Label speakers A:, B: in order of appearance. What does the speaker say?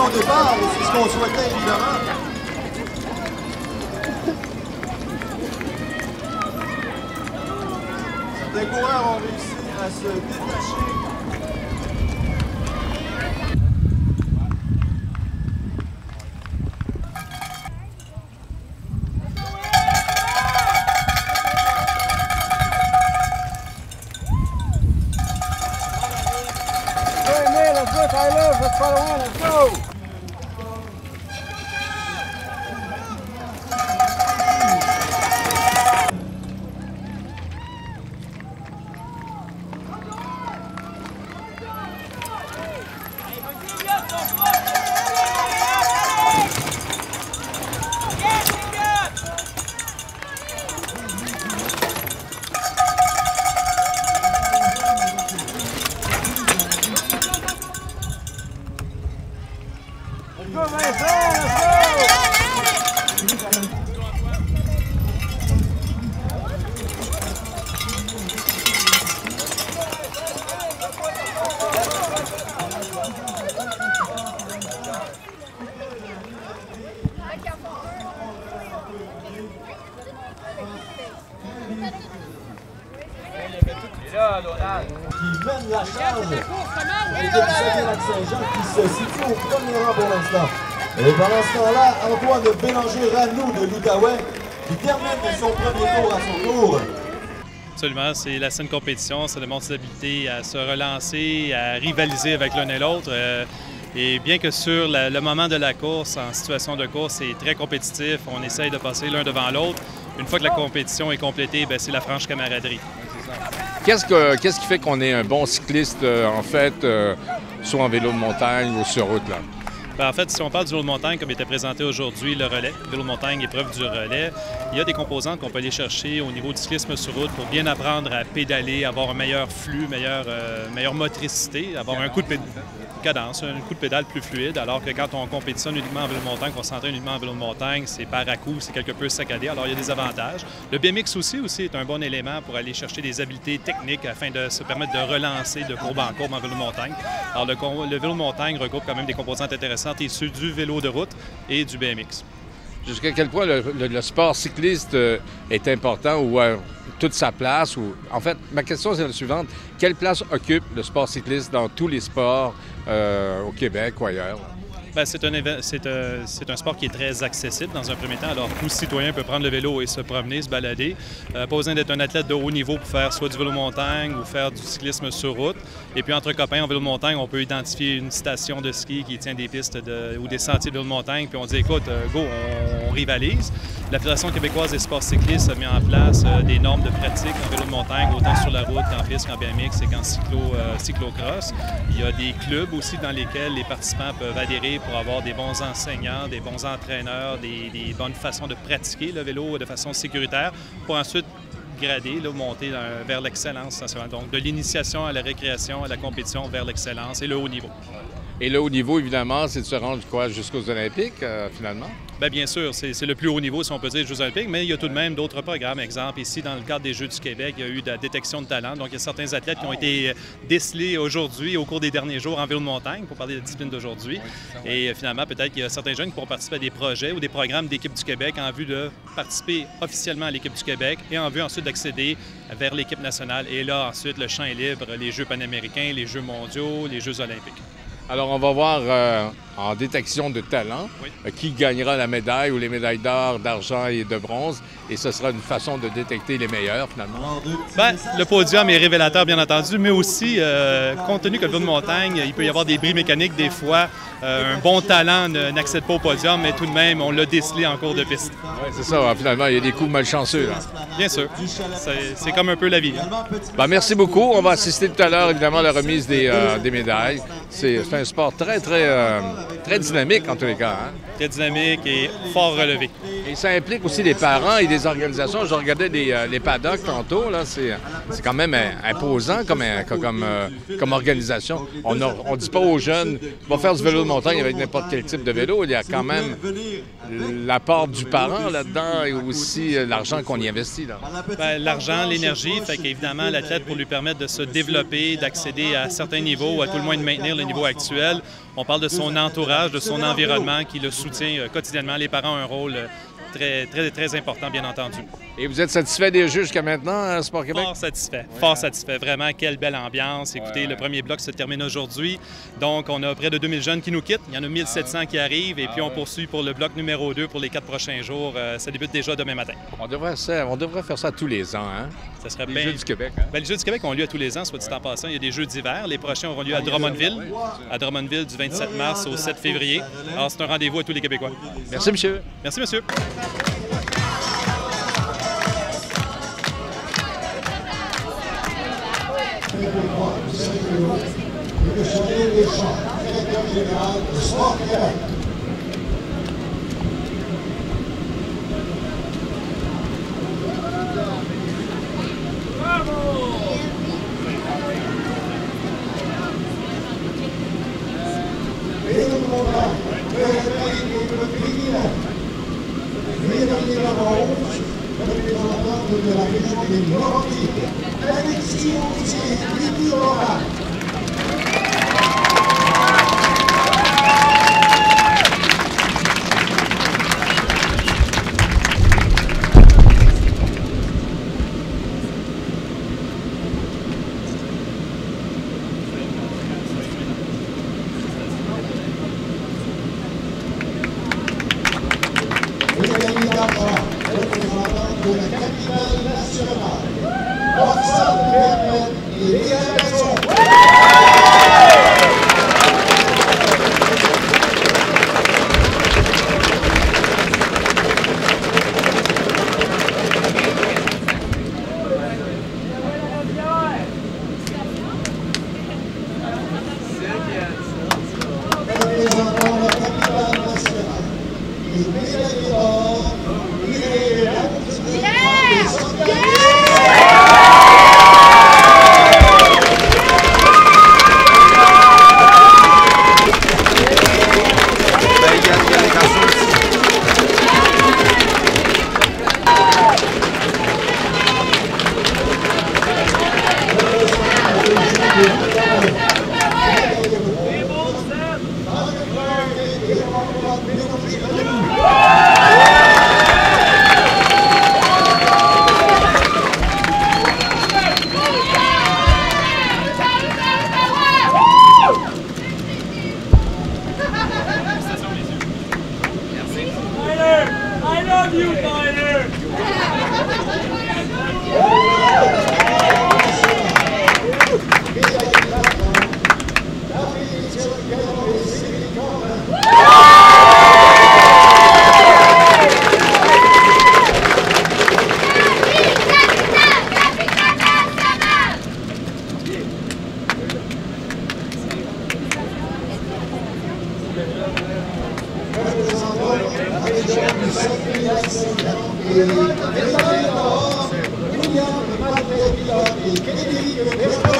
A: au départ, et c'est ce qu'on souhaitait évidemment. Certains coureurs ont réussi à se détacher.
B: Let's follow in, let's go!
A: Qui mène la charge et de Saguenay-Lac-Saint-Jean qui se situe au premier rang pour l'instant. Et pendant ce temps-là, Antoine Bélanger-Ranou de l'Outaouais qui termine son premier tour à son tour.
C: Absolument, c'est la saine compétition, ça démontre ses habiletés à se relancer, à rivaliser avec l'un et l'autre. Et bien que sur le moment de la course, en situation de course, c'est très compétitif, on essaye de passer l'un devant l'autre. Une fois que la compétition est complétée, c'est la franche camaraderie.
D: Qu'est-ce qui fait qu'on est un bon cycliste, en fait, soit en vélo de montagne ou sur route, là?
C: En fait, si on parle du vélo de montagne, comme était présenté aujourd'hui, le relais, vélo de montagne, épreuve du relais, il y a des composantes qu'on peut aller chercher au niveau du cyclisme sur route pour bien apprendre à pédaler, avoir un meilleur flux, meilleure motricité, avoir un coup de cadence, un coup de pédale plus fluide, alors que quand on compétitionne uniquement en vélo de montagne, qu'on s'entraîne uniquement en vélo de montagne, c'est par à-coup, c'est quelque peu saccadé, alors il y a des avantages. Le BMX aussi est un bon élément pour aller chercher des habiletés techniques afin de se permettre de relancer de courbe en courbe en vélo de montagne. Alors le vélo de montagne regroupe quand même des composantes intéressantes issues du vélo de route et du BMX.
D: Jusqu'à quel point le sport cycliste est important ou a toute sa place? En fait, ma question c'est la suivante. Quelle place occupe le sport cycliste dans tous les sports au Québec ou ailleurs?
C: C'est un sport qui est très accessible dans un premier temps. Alors, tout citoyen peut prendre le vélo et se promener, se balader. Pas besoin d'être un athlète de haut niveau pour faire soit du vélo montagne ou faire du cyclisme sur route. Et puis, entre copains en vélo de montagne, on peut identifier une station de ski qui tient des pistes ou des sentiers de vélo de montagne. Puis on dit, écoute, go, on rivalise. La Fédération québécoise des sports cyclistes a mis en place des normes de pratique en vélo de montagne, autant sur la route qu'en piste, qu'en BMX et qu'en cyclocross. Il y a des clubs aussi dans lesquels les participants peuvent adhérer pour avoir des bons enseignants, des bons entraîneurs, des bonnes façons de pratiquer le vélo de façon sécuritaire pour ensuite grader, monter vers l'excellence. Donc de l'initiation à la récréation, à la compétition vers l'excellence et le haut niveau.
D: Et le haut niveau, évidemment, c'est de se rendre jusqu'aux Olympiques, finalement?
C: Bien sûr, c'est le plus haut niveau, si on peut dire, des Jeux olympiques, mais il y a tout de même d'autres programmes. Exemple, ici, dans le cadre des Jeux du Québec, il y a eu de la détection de talent. Donc, il y a certains athlètes qui ont été décelés aujourd'hui, au cours des derniers jours, en vélo de montagne, pour parler de la discipline d'aujourd'hui. Et finalement, peut-être qu'il y a certains jeunes qui pourront participer à des projets ou des programmes d'équipe du Québec en vue de participer officiellement à l'équipe du Québec et en vue ensuite d'accéder vers l'équipe nationale. Et là, ensuite, le champ est libre, les Jeux panaméricains, les Jeux mondiaux, les Jeux olympiques.
D: Alors, on va voir en détection de talent qui gagnera la médaille ou les médailles d'or, d'argent et de bronze. Et ce sera une façon de détecter les meilleurs, finalement.
C: Le podium est révélateur, bien entendu, mais aussi, compte tenu que le vélo de montagne, il peut y avoir des bris mécaniques des fois. Un bon talent n'accède pas au podium, mais tout de même, on l'a décelé en cours de piste.
D: Oui, c'est ça. Finalement, il y a des coups malchanceux, là.
C: Bien sûr. C'est comme un peu la vie.
D: Merci beaucoup. On va assister tout à l'heure, évidemment, à la remise des médailles. C'est un sport très dynamique, en tous les cas. Hein?
C: Très dynamique et fort relevé.
D: Et ça implique aussi des parents et des organisations. Je regardais les paddocks tantôt. C'est quand même imposant comme organisation. On ne dit pas aux jeunes, va faire du vélo de montagne avec n'importe quel type de vélo. Il y a quand même l'apport du parent là-dedans et aussi l'argent qu'on y investit.
C: L'argent, l'énergie, fait qu'évidemment, l'athlète, pour lui permettre de se développer, d'accéder à certains niveaux, à tout le moins de maintenir le niveau actuel, On parle de son entourage, de son environnement qui le soutient quotidiennement. Les parents ont un rôle très important, bien entendu.
D: Et vous êtes satisfait des jeux jusqu'à maintenant, Sport Québec?
C: Fort satisfait. Vraiment, quelle belle ambiance. Écoutez, le premier bloc se termine aujourd'hui. Donc, on a près de 2000 jeunes qui nous quittent. Il y en a 1700 qui arrivent. Et puis, on poursuit pour le bloc numéro 2 pour les 4 prochains jours. Ça débute déjà demain matin.
D: On devrait faire ça tous les ans, hein?
C: Ça serait
D: les
C: bien...
D: Jeux du Québec. Hein?
C: Bien, les Jeux du Québec ont lieu à tous les ans, soit dit en passant. Il y a des Jeux d'hiver. Les prochains auront lieu à Drummondville. À Drummondville du 27 mars au 7 février. Alors, c'est un rendez-vous à tous les Québécois.
D: Merci, monsieur.
C: Merci, monsieur.
A: Le Chevalier Deschamps, directeur général de Sport Québec. Et le programme, le respect et le privilège. Mesdames et messieurs, représentante de la région des Laurentides, Alexis Montier, Lydie Laurent. Représentante de la capitale nationale, Roxane Vermette et Léa Gasson. Représentant la capitale nationale, les médailles d'or,
B: I love you, Tyler! William Malpé et Frédéric